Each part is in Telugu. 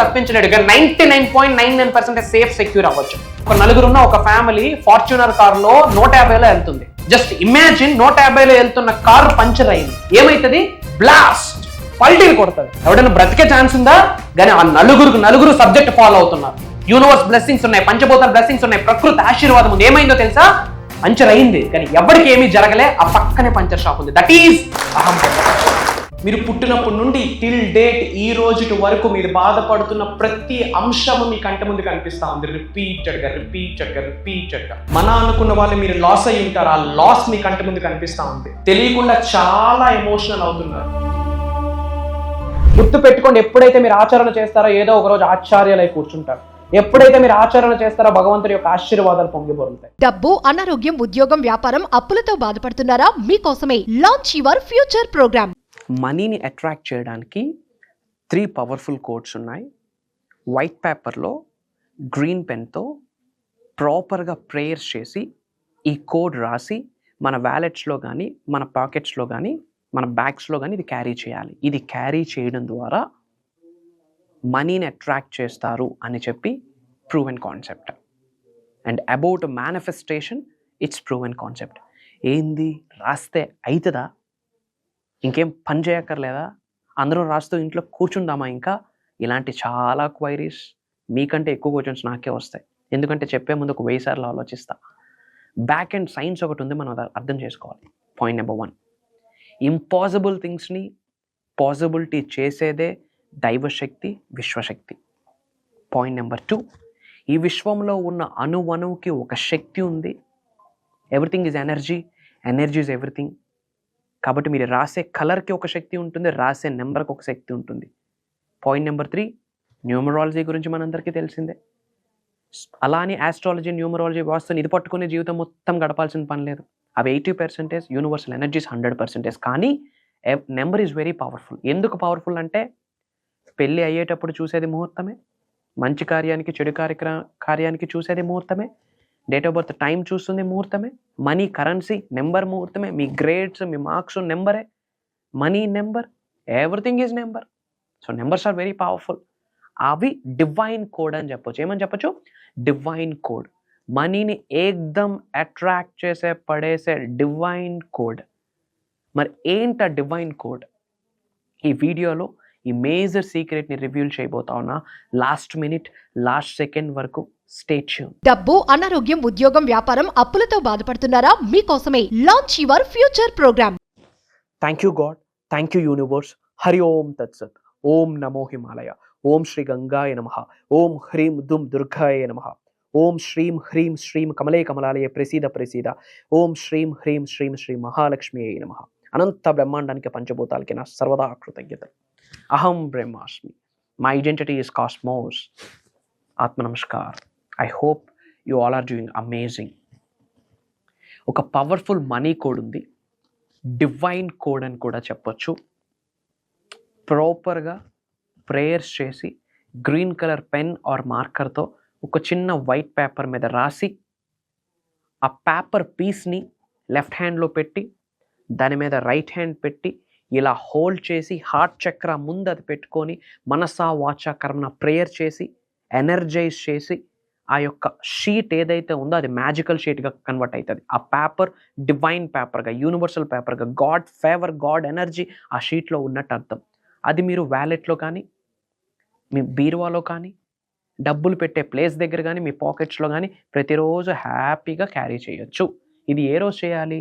తప్పించలేడుగా 99.99% సేఫ్ సెక్యూర్ అవ్వచ్చు. ఒక నలుగురున్న ఒక ఫ్యామిలీ ఫార్చ్యూనర్ కారులో 150లో వెళ్తుంది. జస్ట్ ఇమాజిన్ 150లో వెళ్తున్న కారు పంచర్ అయింది. ఏమైతుంది? బ్లాస్ట్, పల్టీలు కొడుతుంది. ఎవడైనా బ్రతికే ఛాన్స్ ఉందా? కానీ ఆ నలుగురు సబ్జెక్ట్ ఫాలో అవుతున్నారు. యూనివర్స్ బ్లెస్సింగ్స్ ఉన్నాయి, పంచభూతాల బ్లెస్సింగ్స్ ఉన్నాయి, ప్రకృతి ఆశీర్వాదం ఉంది. ఏమైందో తెలుసా? పంచర్ అయింది, కానీ ఎవరికి ఏమీ జరగలే. ఆ పక్కనే పంచర్ షాప్ ఉంది. దట్ ఈజ్ అహం. మీరు పుట్టినప్పటి నుండి టిల్ డేట్ ఈ రోజు వరకు మీరు బాధపడుతున్న ప్రతి అంశము మీ కంటి ముందు కనిపిస్తా ఉంది. రిపీటెడ్గా మన అనుకున్న వాళ్ళు మీరు లాస్ అయ్యి ఉంటారు. ఆ లాస్ మీ కంటి ముందు కనిపిస్తా ఉంది. తెలియకుండా చాలా ఎమోషనల్ అవుతున్నారు. గుర్తు పెట్టుకోండి, ఎప్పుడైతే మీరు ఆచరణ చేస్తారో ఏదో ఒక రోజు ఆశ్చర్యాలై కూర్చుంటారు. ఎప్పుడైతే మీరు ఆచరణ చేస్తారో భగవంతుడి యొక్క ఆశీర్వాదాలు పొంగిపోతాయి. డబ్బు, అనారోగ్యం, ఉద్యోగం, వ్యాపారం, అప్పులతో బాధపడుతున్నారా? మీకోసమే లాంచ్ యువర్ ఫ్యూచర్ ప్రోగ్రామ్. మనీని అట్రాక్ట్ చేయడానికి 3 పవర్ఫుల్ కోడ్స్ ఉన్నాయి. వైట్ పేపర్లో గ్రీన్ పెన్తో ప్రాపర్గా ప్రేయర్స్ చేసి ఈ కోడ్ రాసి మన వ్యాలెట్స్లో కానీ, మన పాకెట్స్లో కానీ, మన బ్యాగ్స్లో కానీ ఇది క్యారీ చేయాలి. ఇది క్యారీ చేయడం ద్వారా మనీని అట్రాక్ట్ చేస్తారు అని చెప్పి proven concept. And about manifestation, it's proven concept. ఏంది రాస్తే అవుతుందా? ఇంకేం పని చేయక్కర్లేదా? అందరూ రాస్తూ ఇంట్లో కూర్చుందామా? ఇంకా ఇలాంటి చాలా క్వైరీస్ మీకంటే ఎక్కువ క్వశ్చన్స్ నాకే వస్తాయి. ఎందుకంటే చెప్పే ముందు ఒక 1000 సార్లు ఆలోచిస్తా. బ్యాక్ అండ్ సైన్స్ ఒకటి ఉంది, మనం అర్థం చేసుకోవాలి. పాయింట్ నెంబర్ 1, ఇంపాసిబుల్ థింగ్స్ని పాసిబిలిటీ చేసేదే దైవశక్తి, విశ్వశక్తి. పాయింట్ నెంబర్ 2, ఈ విశ్వంలో ఉన్న అణువుకి ఒక శక్తి ఉంది. Everything is energy, energy is everything. కాబట్టి మీరు రాసే కలర్కి ఒక శక్తి ఉంటుంది, రాసే నెంబర్కి ఒక శక్తి ఉంటుంది. పాయింట్ నెంబర్ 3, న్యూమరాలజీ గురించి మనందరికీ తెలిసిందే. అలానే ఆస్ట్రాలజీ, న్యూమరాలజీ, వాస్తుని ఇది పట్టుకునే జీవితం మొత్తం గడపాల్సిన పని లేదు. అవి 80%, యూనివర్సల్ ఎనర్జీస్ 100%. కానీ నెంబర్ ఈజ్ వెరీ పవర్ఫుల్. ఎందుకు పవర్ఫుల్ అంటే పెళ్ళి అయ్యేటప్పుడు చూసేది ముహూర్తమే, మంచి కార్యానికి చెడు కార్యానికి చూసేది ముహూర్తమే, డేట్ ఆఫ్ బర్త్ టైం చూస్తుంది ముహూర్తమే, మనీ కరెన్సీ నెంబర్ ముహూర్తమే, మీ గ్రేడ్స్, మీ మార్క్స్ నెంబరే, money number, everything is number. So numbers are very powerful. అవి డివైన్ కోడ్ అని చెప్పొచ్చు. ఏమని చెప్పొచ్చు? Divine code. మనీని ఏకదమ్ అట్రాక్ట్ చేసే పడేసే డివైన్ కోడ్. మరి ఏంట డివైన్ కోడ్? ఈ వీడియోలో ఈ మేజర్ సీక్రెట్ని రివీల్ చేయబోతా ఉన్నా. లాస్ట్ మినిట్, లాస్ట్ సెకండ్ వరకు స్టే ట్యూన్. డబ్బు, అనారోగ్యం, ఉద్యోగం, వ్యాపారం, అప్పులతో బాధపడుతున్నారా? మీకోసమే launch your future program. Thank you God, thank you universe. Hari ఓం తత్సత్. ఓం నమో హిమాలయ. ఓం శ్రీ గంగాయ నమః. ఓం హ్రీం దుం దుర్గాయ నమః. ఓం శ్రీం హ్రీం శ్రీం కమలే కమలాలయ ప్రసీద. ఓం శ్రీం హ్రీం శ్రీం శ్రీ మహాలక్ష్మియే నమః. అనంత బ్రహ్మాండానికి, పంచభూతాలకి నా సర్వదా కృతజ్ఞతలు. అహం బ్రహ్మాస్మి. My identity is cosmos. ఆత్మ నమస్కార్. I hope you all are doing amazing. ఒక పవర్ఫుల్ మనీ కోడ్ ఉంది, డివైన్ కోడ్ అని కూడా చెప్పొచ్చు. ప్రాపర్గా ప్రేయర్స్ చేసి గ్రీన్ కలర్ పెన్ ఆర్ మార్కర్తో ఒక చిన్న వైట్ పేపర్ మీద రాసి ఆ పేపర్ పీస్ని లెఫ్ట్ హ్యాండ్లో పెట్టి దాని మీద రైట్ హ్యాండ్ పెట్టి ఇలా హోల్డ్ చేసి హార్ట్ చక్ర ముందు అది పెట్టుకొని మనసా వాచా కర్మన ప్రేయర్ చేసి ఎనర్జైజ్ చేసి ఆ యొక్క షీట్ ఏదైతే ఉందో అది మ్యాజికల్ షీట్గా కన్వర్ట్ అవుతుంది. ఆ పేపర్ డివైన్ పేపర్గా, యూనివర్సల్ పేపర్గా, గాడ్ ఫేవర్, గాడ్ ఎనర్జీ ఆ షీట్లో ఉన్నట్టు అర్థం. అది మీరు వ్యాలెట్లో కానీ, మీ బీరువాలో కానీ, డబ్బులు పెట్టే ప్లేస్ దగ్గర కానీ, మీ పాకెట్స్లో కానీ ప్రతిరోజు హ్యాపీగా క్యారీ చేయొచ్చు. ఇది ఏ రోజు చేయాలి?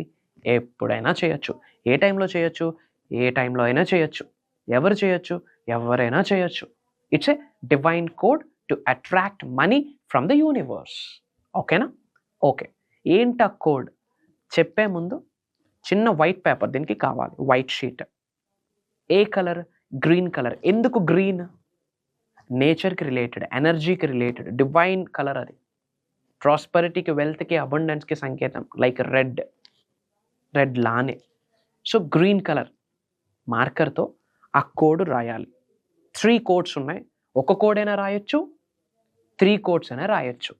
ఎప్పుడైనా చేయొచ్చు. ఏ టైంలో చేయొచ్చు? ఏ టైంలో అయినా చేయొచ్చు. ఎవరు చేయొచ్చు? ఎవరైనా చేయొచ్చు. It's a divine code to attract money from the universe. ఓకేనా? ఓకే. ఏంటా కోడ్ చెప్పే ముందు చిన్న వైట్ పేపర్ దీనికి కావాలి, వైట్ షీట్. ఏ కలర్? Green colour. ఎందుకు గ్రీన్? నేచర్కి రిలేటెడ్, ఎనర్జీకి రిలేటెడ్ డివైన్ కలర్ అది. ప్రాస్పరిటీకి, వెల్త్కి, అబండెన్స్కి సంకేతం. లైక్ రెడ్ లానే. సో గ్రీన్ కలర్ మార్కర్తో ఆ కోడ్ రాయాలి. 3 కోడ్స్ ఉన్నాయి. ఒక కోడ్ అయినా రాయొచ్చు, 3 కోడ్స్ అయినా రాయొచ్చు.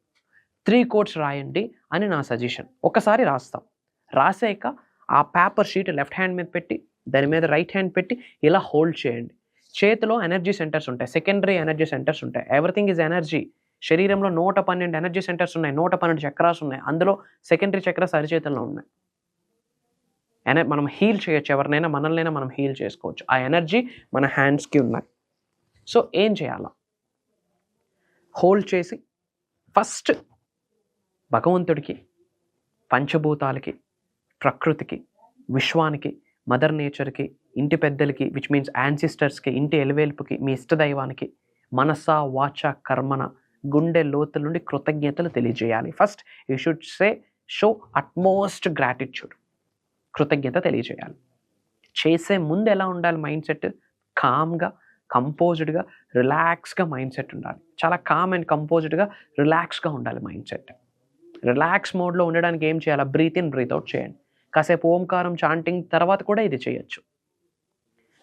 3 కోడ్స్ రాయండి అని నా సజెషన్. ఒకసారి రాస్తాం. రాసాక ఆ పేపర్ షీట్ లెఫ్ట్ హ్యాండ్ మీద పెట్టి దాని మీద రైట్ హ్యాండ్ పెట్టి ఇలా హోల్డ్ చేయండి. చేతిలో ఎనర్జీ సెంటర్స్ ఉంటాయి, సెకండరీ ఎనర్జీ సెంటర్స్ ఉంటాయి. Everything is energy. శరీరంలో 112 ఎనర్జీ సెంటర్స్ ఉన్నాయి, 112 చక్రాస్ ఉన్నాయి. అందులో సెకండరీ చక్రాస్ అరిచేతుల్లో ఉన్నాయి. మనం హీల్ చేయొచ్చు, ఎవరినైనా మనల్నైనా మనం హీల్ చేసుకోవచ్చు. ఆ ఎనర్జీ మన హ్యాండ్స్కి ఉన్నాయి. సో ఏం చేయాలా? హోల్డ్ చేసి ఫస్ట్ భగవంతుడికి, పంచభూతాలకి, ప్రకృతికి, విశ్వానికి, మదర్ నేచర్కి, ఇంటి పెద్దలకి విచ్ మీన్స్ యాన్సిస్టర్స్కి, ఇంటి ఎలివేల్పుకి, మీ ఇష్టదైవానికి మనస వాచ కర్మన గుండె లోతుల నుండి కృతజ్ఞతలు తెలియజేయాలి. First you should show utmost gratitude. కృతజ్ఞత తెలియజేయాలి. చేసే ముందు ఎలా ఉండాలి మైండ్ సెట్? కామ్గా, కంపోజ్డ్గా, రిలాక్స్గా మైండ్ సెట్ ఉండాలి. చాలా కామ్ అండ్ కంపోజ్డ్గా, రిలాక్స్గా ఉండాలి మైండ్ సెట్. రిలాక్స్ మోడ్లో ఉండడానికి ఏం చేయాలి? బ్రీత్ ఇన్, బ్రీత్ అవుట్ చేయండి. కాసేపు ఓంకారం చాంటింగ్ తర్వాత కూడా ఇది చేయొచ్చు.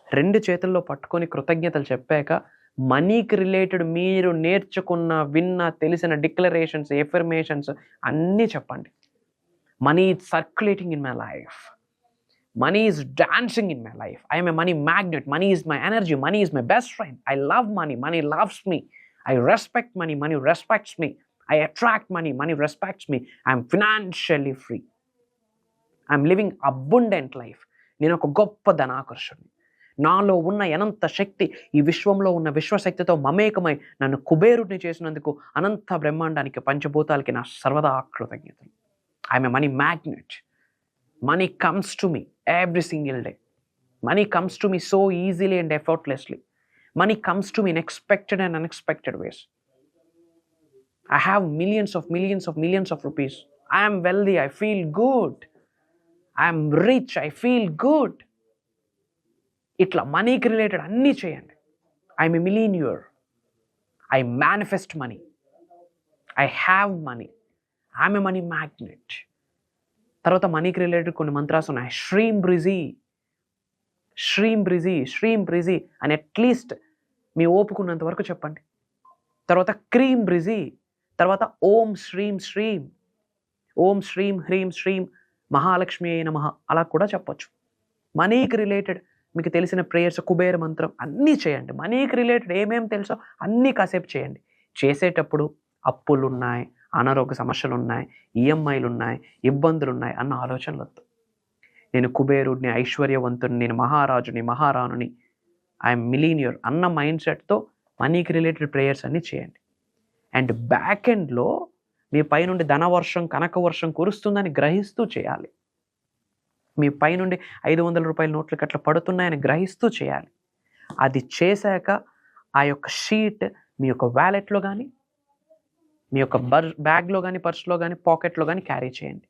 2 చేతుల్లో పట్టుకొని కృతజ్ఞతలు చెప్పాక మనీకి రిలేటెడ్ మీరు నేర్చుకున్న, విన్న, తెలిసిన డిక్లరేషన్స్, ఎఫర్మేషన్స్ అన్నీ చెప్పండి. Money is circulating in my life. Money is dancing in my life. I am a money magnet. Money is my energy. Money is my best friend. I love money. Money loves me. I respect money. Money respects me. I attract money. Money respects me. I am financially free. I am living abundant life. నేను ఒక గొప్ప ధనాకర్షుడిని. నాలో ఉన్న అనంత శక్తి ఈ విశ్వంలో ఉన్న విశ్వశక్తితో మమేకమై నన్ను కుబేరుడిని చేసినందుకు అనంత బ్రహ్మాండానికి, పంచభూతాలకి నా సర్వదా కృతజ్ఞతలు. I am a money magnet. Money comes to me every single day. Money comes to me so easily and effortlessly. Money comes to me in expected and unexpected ways. I have millions of rupees. I am wealthy. I feel good. I am rich. I feel good. Itla money related anni cheyandi. I am a millionaire. I manifest money. I have money. I am a money magnet. తర్వాత మనీకి రిలేటెడ్ కొన్ని మంత్రాస్ ఉన్నాయి. శ్రీం బ్రిజీ, శ్రీం బ్రిజీ, శ్రీం బ్రిజీ అని అట్లీస్ట్ మీ ఓపుకున్నంత వరకు చెప్పండి. తర్వాత క్రీం బ్రిజీ, తర్వాత ఓం శ్రీం శ్రీం, ఓం శ్రీం హ్రీం శ్రీం మహాలక్ష్మి అయిన నమః అలా కూడా చెప్పొచ్చు. మనీకి రిలేటెడ్ మీకు తెలిసిన ప్రేయర్స్, కుబేర మంత్రం అన్నీ చేయండి. మనీకి రిలేటెడ్ ఏమేమి తెలుసో అన్నీ కాసేపు చేయండి. చేసేటప్పుడు అప్పులు ఉన్నాయి, అనారోగ్య సమస్యలు ఉన్నాయి, ఈఎంఐలు ఉన్నాయి, ఇబ్బందులు ఉన్నాయి అన్న ఆలోచనలు వద్దు. నేను కుబేరుడిని, ఐశ్వర్యవంతుని, నేను మహారాజుని, మహారాణుని, ఐఎమ్ మిలీనియర్ అన్న మైండ్ సెట్తో మనీకి రిలేటెడ్ ప్రేయర్స్ అన్నీ చేయండి. అండ్ బ్యాక్ ఎండ్లో మీ పైనుండి ధనవర్షం, కనకవర్షం కురుస్తుందని గ్రహిస్తూ చేయాలి. మీ పైనుండి 500 రూపాయల నోట్లు అట్లా పడుతున్నాయని గ్రహిస్తూ చేయాలి. అది చేశాక ఆ యొక్క షీట్ మీ యొక్క వ్యాలెట్లో కానీ, మీ యొక్క బ్యాగ్లో కానీ, పర్స్లో కానీ, పాకెట్లో కానీ క్యారీ చేయండి.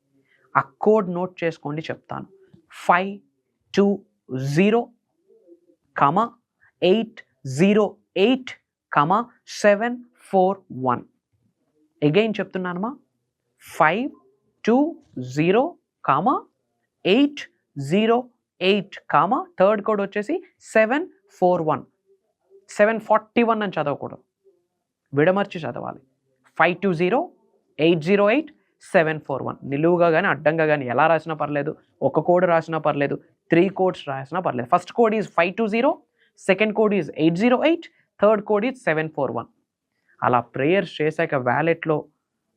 ఆ కోడ్ నోట్ చేసుకోండి, చెప్తాను. 520,808,741. అగైన్ చెప్తున్నానమ్మా, 520,808, థర్డ్ కోడ్ వచ్చేసి 741. 741 అని చదవకూడదు, విడమర్చి చదవాలి. 520,808,741. నిలువుగా కానీ, అడ్డంగా కానీ ఎలా రాసినా పర్లేదు, ఒక కోడ్ రాసినా పర్లేదు, 3 కోడ్స్ రాసినా పర్లేదు. First code is 520, second code is 808, third code is 741. అలా ప్రేయర్స్ చేశాక వ్యాలెట్లో,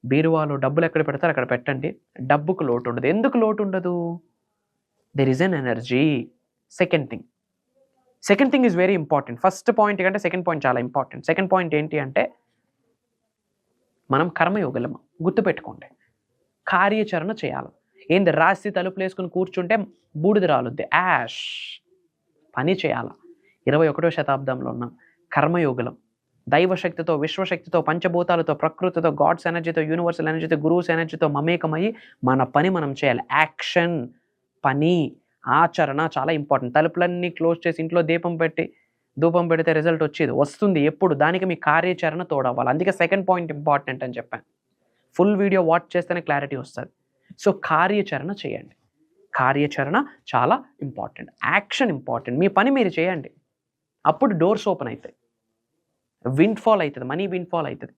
బీరువాలో డబ్బులు ఎక్కడ పెడతారు అక్కడ పెట్టండి. డబ్బుకు లోటు ఉండదు. ఎందుకు లోటు ఉండదు? There is an energy. Second thing is very important. First point కంటే సెకండ్ పాయింట్ చాలా ఇంపార్టెంట్. సెకండ్ పాయింట్ ఏంటి అంటే, మనం కర్మయోగులము, గుర్తుపెట్టుకోండి. కార్యాచరణ చేయాలి. ఏంది రాసి తలుపులు వేసుకుని కూర్చుంటే బూడిద రాలుద్ది, యాష్. పని చేయాలి. 21వ శతాబ్దంలో ఉన్నాం. కర్మయోగులం. దైవశక్తితో, విశ్వశక్తితో, పంచభూతాలతో, ప్రకృతితో, గాడ్స్ ఎనర్జీతో, యూనివర్సల్ ఎనర్జీతో, గురువుస్ ఎనర్జీతో మమేకమయ్యి మన పని మనం చేయాలి. యాక్షన్, పని, ఆచరణ చాలా ఇంపార్టెంట్. తలుపులన్నీ క్లోజ్ చేసి ఇంట్లో ధూపం పెడితే రిజల్ట్ వస్తుంది ఎప్పుడు? దానికి మీ కార్యాచరణ తోడవ్వాలి. అందుకే సెకండ్ పాయింట్ ఇంపార్టెంట్ అని చెప్పాను. ఫుల్ వీడియో వాచ్ చేస్తేనే క్లారిటీ వస్తుంది. సో కార్యాచరణ చేయండి. కార్యాచరణ చాలా ఇంపార్టెంట్. Action important. మీ పని మీరు చేయండి. అప్పుడు డోర్స్ ఓపెన్ అవుతాయి. విండ్ఫాల్ అవుతుంది, మనీ విండ్ఫాల్ అవుతుంది.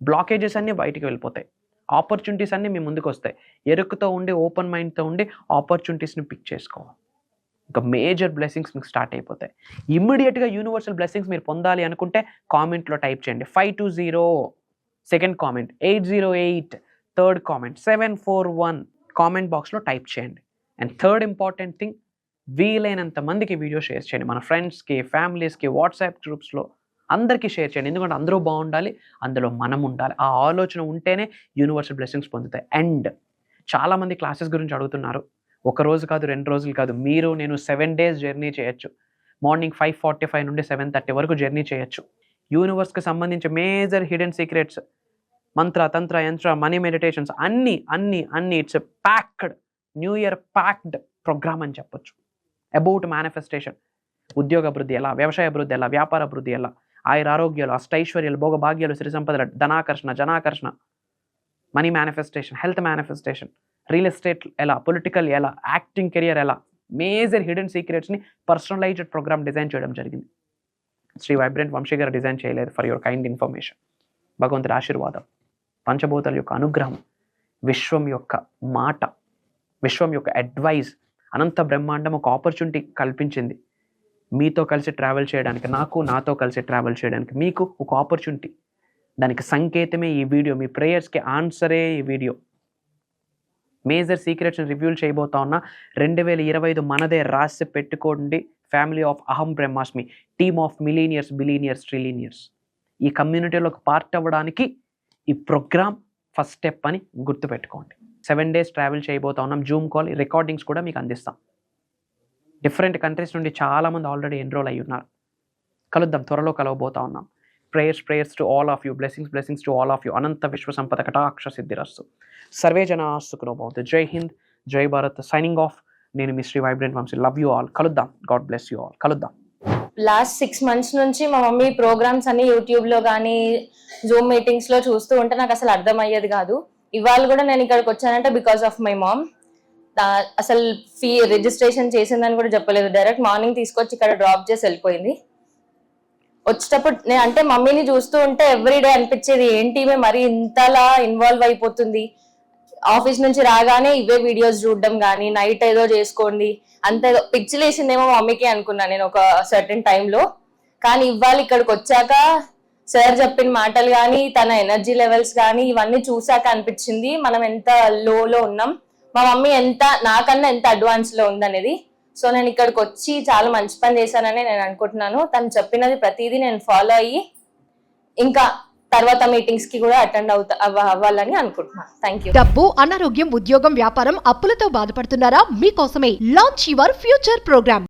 బ్లాకేజెస్ అన్నీ బయటికి వెళ్ళిపోతాయి. ఆపర్చునిటీస్ అన్నీ మీ ముందుకు వస్తాయి. ఎరుకుతో ఉండి, ఓపెన్ మైండ్తో ఉండి ఆపర్చునిటీస్ని పిక్ చేసుకోవాలి. ఇంకా మేజర్ బ్లెస్సింగ్స్ మీకు స్టార్ట్ అయిపోతాయి. ఇమ్మీడియట్గా యూనివర్సల్ బ్లెస్సింగ్స్ మీరు పొందాలి అనుకుంటే కామెంట్లో టైప్ చేయండి 520 second comment, 808 third comment, 741 comment బాక్స్లో టైప్ చేయండి. అండ్ థర్డ్ ఇంపార్టెంట్ థింగ్, వీలైనంత మందికి వీడియో షేర్ చేయండి. మన ఫ్రెండ్స్కి, ఫ్యామిలీస్కి, వాట్సాప్ గ్రూప్స్లో అందరికీ షేర్ చేయండి. ఎందుకంటే అందరూ బాగుండాలి, అందులో మనం ఉండాలి. ఆ ఆలోచన ఉంటేనే యూనివర్సల్ బ్లెస్సింగ్స్ పొందుతాయి. అండ్ చాలామంది క్లాసెస్ గురించి అడుగుతున్నారు. ఒక రోజు కాదు, 2 రోజులు కాదు, మీరు నేను 7 days జర్నీ చేయొచ్చు. మార్నింగ్ 5:45 నుండి 7:30 వరకు జర్నీ చేయొచ్చు. యూనివర్స్కి సంబంధించి మేజర్ హిడెన్ సీక్రెట్స్, మంత్ర, తంత్ర, యంత్ర, మనీ మెడిటేషన్స్ అన్ని it's packed, new year packed program అని చెప్పొచ్చు. అబౌట్ మేనిఫెస్టేషన్, ఉద్యోగ అభివృద్ధి ఎలా, వ్యవసాయ అభివృద్ధి ఎలా, వ్యాపార అభివృద్ధి ఎలా, ఆయుర ఆరోగ్యాలు, అష్టైశ్వర్యాలు, భోగభాగ్యాలు, సిరి సంపదలు, ధనాకర్షణ, జనాకర్షణ, money manifestation, health manifestation, real estate ఎలా, పొలిటికల్ ఎలా, యాక్టింగ్ కెరియర్ ఎలా, మేజర్ హిడెన్ సీక్రెట్స్ని పర్సనలైజ్డ్ ప్రోగ్రామ్ డిజైన్ చేయడం జరిగింది. శ్రీ వైబ్రెంట్ వంశీ గారు డిజైన్ చేయలేదు. For your kind information. భగవంతుడి ఆశీర్వాదం, పంచభూతాల యొక్క అనుగ్రహం, విశ్వం యొక్క మాట, విశ్వం యొక్క అడ్వైజ్, అనంత బ్రహ్మాండం ఒక ఆపర్చునిటీ కల్పించింది మీతో కలిసి ట్రావెల్ చేయడానికి, నాతో కలిసి ట్రావెల్ చేయడానికి మీకు ఒక ఆపర్చునిటీ. దానికి సంకేతమే ఈ వీడియో, మీ ప్రేయర్స్కి ఆన్సరే ఈ వీడియో. మేజర్ సీక్రెట్స్ని రివ్యూల్ చేయబోతా ఉన్నా. 2025 మనదే, రాసి పెట్టుకోండి. ఫ్యామిలీ ఆఫ్ అహం బ్రహ్మాస్మి, టీమ్ ఆఫ్ మిలీనియర్స్, బిలీనియర్స్, ట్రిలీనియర్స్. ఈ కమ్యూనిటీలోకి పార్ట్ అవ్వడానికి ఈ ప్రోగ్రామ్ ఫస్ట్ స్టెప్ అని గుర్తుపెట్టుకోండి. 7 days ట్రావెల్ చేయబోతా ఉన్నాం. జూమ్ కాల్ రికార్డింగ్స్ కూడా మీకు అందిస్తాం. డిఫరెంట్ కంట్రీస్ నుండి చాలామంది ఆల్రెడీ ఎన్రోల్ అయ్యి ఉన్నారు. కలుద్దాం, త్వరలో కలవబోతా ఉన్నాం. Prayers to all of you, blessings to all of you. అనంత విశ్వ సంపద కటాక్ష సిద్ధిరస్తు. సర్వే జనా సుఖినో భవంతు. జై హింద్, జై భారత్. Signing off. నేను మీ Shri vibrant Vamshi. Love you all. కలుద్దాం. God bless you all. కలుద్దాం. లాస్ట్ 6 months నుంచి మా మమ్మీ ప్రోగ్రామ్స్ అన్ని యూట్యూబ్ లో కానీ జూమ్ మీటింగ్స్ లో చూస్తూ ఉంటే నాకు అసలు అర్థం అయ్యేది కాదు. ఇవాళ కూడా నేను ఇక్కడికి వచ్చానంటే బికాస్ ఆఫ్ మై మామ్. అసలు ఫీ రిజిస్ట్రేషన్ చేసిందని కూడా చెప్పలేదు, డైరెక్ట్ మార్నింగ్ తీసుకొచ్చి ఇక్కడ డ్రాప్ చేసి వెళ్ళిపోయింది. వచ్చేటప్పుడు నేను అంటే మమ్మీని చూస్తూ ఉంటే ఎవ్రీడే అనిపించేది, ఏంటి ఈమె మరి ఇంతలా ఇన్వాల్వ్ అయిపోతుంది. ఆఫీస్ నుంచి రాగానే ఇవే వీడియోస్ చూడడం కానీ, నైట్ ఏదో చేసుకోండి అంత ఏదో పిచ్చిలేసిందేమో మమ్మీకి అనుకున్నాను నేను ఒక సర్టెన్ టైంలో. కానీ ఇవాళ ఇక్కడికి వచ్చాక సార్ చెప్పిన మాటలు కానీ, తన ఎనర్జీ లెవెల్స్ కానీ ఇవన్నీ చూసాక అనిపించింది మనం ఎంత లోలో ఉన్నాం, మా మమ్మీ ఎంత నాకన్నా ఎంత అడ్వాన్స్ లో ఉందనేది. సో నేను ఇక్కడికి వచ్చి చాలా మంచి పని చేశానని నేను అనుకుంటున్నాను. తను చెప్పినది ప్రతిదీ నేను ఫాలో అయ్యి ఇంకా తర్వాత మీటింగ్స్ కి కూడా అటెండ్ అవ్వాలని అనుకుంటున్నాను. Thank you. డబ్బు, అనారోగ్యం, ఉద్యోగం, వ్యాపారం, అప్పులతో బాధపడుతున్నారా? మీకోసమే లాంచ్ యువర్ ఫ్యూచర్ ప్రోగ్రామ్.